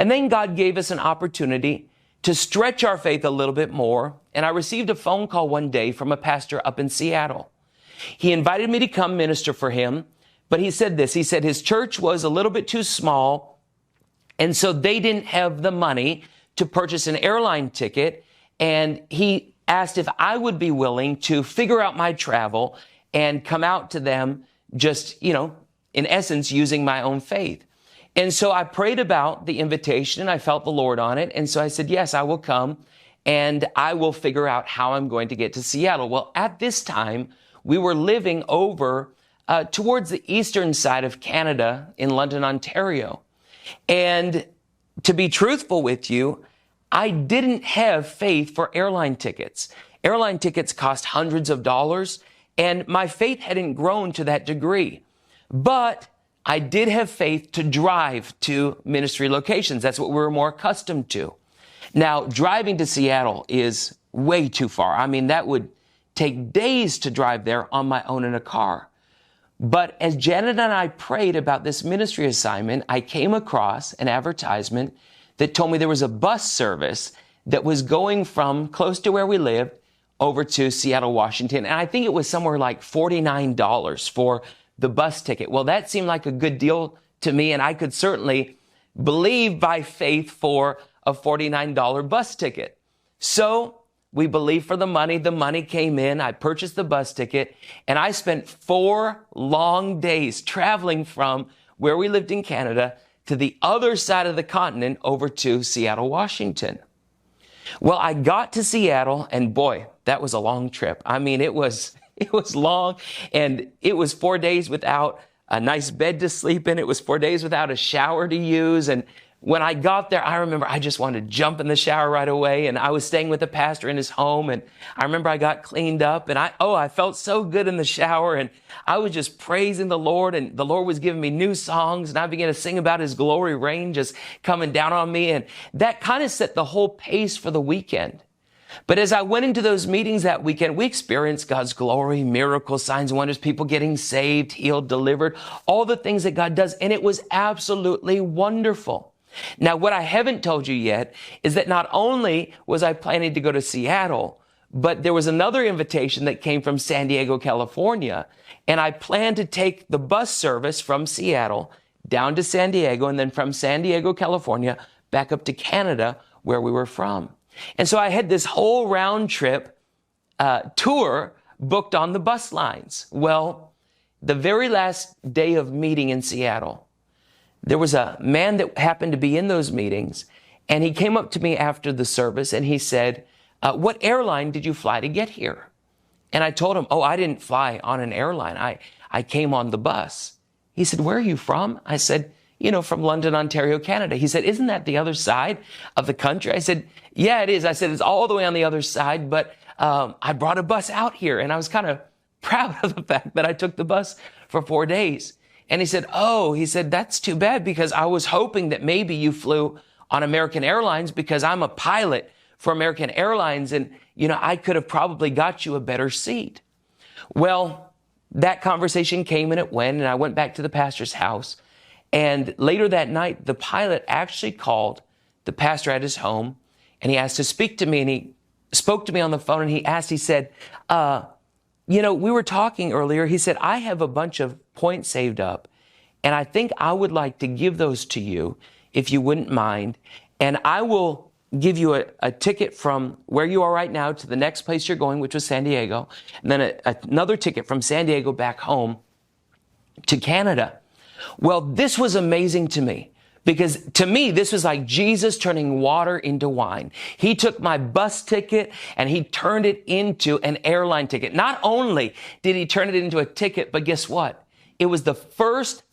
And then God gave us an opportunity to stretch our faith a little bit more. And I received a phone call one day from a pastor up in Seattle. He invited me to come minister for him, but he said this. He said his church was a little bit too small, and so they didn't have the money to purchase an airline ticket. And he asked if I would be willing to figure out my travel and come out to them just, in essence, using my own faith. And so I prayed about the invitation and I felt the Lord on it. And so I said, yes, I will come and I will figure out how I'm going to get to Seattle. Well, at this time, we were living over towards the eastern side of Canada in London, Ontario. And to be truthful with you, I didn't have faith for airline tickets. Airline tickets cost hundreds of dollars, and my faith hadn't grown to that degree. But I did have faith to drive to ministry locations. That's what we were more accustomed to. Now, driving to Seattle is way too far. I mean, that would take days to drive there on my own in a car. But as Janet and I prayed about this ministry assignment, I came across an advertisement that told me there was a bus service that was going from close to where we lived over to Seattle, Washington. And I think it was somewhere like $49 for the bus ticket. Well, that seemed like a good deal to me, and I could certainly believe by faith for a $49 bus ticket. So we believed for the money. The money came in. I purchased the bus ticket, and I spent 4 long days traveling from where we lived in Canada to the other side of the continent over to Seattle, Washington. Well, I got to Seattle, and boy, that was a long trip. I mean, it was long, and it was 4 days without a nice bed to sleep in. It was 4 days without a shower to use. And when I got there, I remember I just wanted to jump in the shower right away. And I was staying with a pastor in his home. And I remember I got cleaned up, and I felt so good in the shower. And I was just praising the Lord, and the Lord was giving me new songs. And I began to sing about his glory rain just coming down on me. And that kind of set the whole pace for the weekend. But as I went into those meetings that weekend, we experienced God's glory, miracles, signs, and wonders, people getting saved, healed, delivered, all the things that God does. And it was absolutely wonderful. Now, what I haven't told you yet is that not only was I planning to go to Seattle, but there was another invitation that came from San Diego, California. And I planned to take the bus service from Seattle down to San Diego, and then from San Diego, California, back up to Canada, where we were from. And so I had this whole round trip tour booked on the bus lines. Well, the very last day of meeting in Seattle, there was a man that happened to be in those meetings, and he came up to me after the service and he said, what airline did you fly to get here? And I told him, I didn't fly on an airline. I came on the bus. He said, where are you from? I said, from London, Ontario, Canada. He said, isn't that the other side of the country? I said, yeah, it is. I said, it's all the way on the other side, but I brought a bus out here. And I was kind of proud of the fact that I took the bus for 4 days. And he said, that's too bad, because I was hoping that maybe you flew on American Airlines, because I'm a pilot for American Airlines, and, I could have probably got you a better seat. Well, that conversation came and it went, and I went back to the pastor's house. And later that night, the pilot actually called the pastor at his home, and he asked to speak to me, and he spoke to me on the phone, and he said, we were talking earlier. He said, I have a bunch of points saved up, and I think I would like to give those to you, if you wouldn't mind. And I will give you a ticket from where you are right now to the next place you're going, which was San Diego, and then another ticket from San Diego back home to Canada. Well, this was amazing to me, because to me, this was like Jesus turning water into wine. He took my bus ticket and he turned it into an airline ticket. Not only did he turn it into a ticket, but guess what? It was the first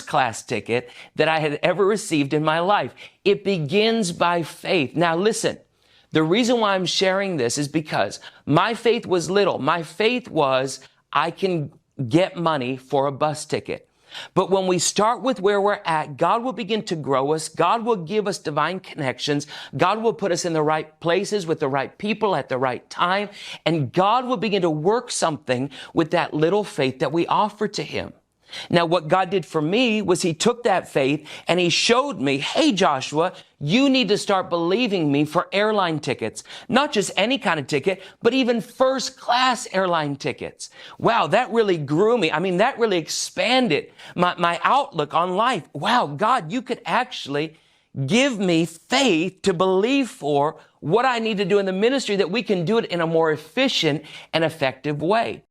class ticket that I had ever received in my life. It begins by faith. Now listen, the reason why I'm sharing this is because my faith was little. My faith was, I can get money for a bus ticket. But when we start with where we're at, God will begin to grow us. God will give us divine connections. God will put us in the right places with the right people at the right time. And God will begin to work something with that little faith that we offer to him. Now, what God did for me was he took that faith and he showed me, hey, Joshua, you need to start believing me for airline tickets, not just any kind of ticket, but even first class airline tickets. Wow, that really grew me. I mean, that really expanded my outlook on life. Wow, God, you could actually give me faith to believe for what I need to do in the ministry, that we can do it in a more efficient and effective way.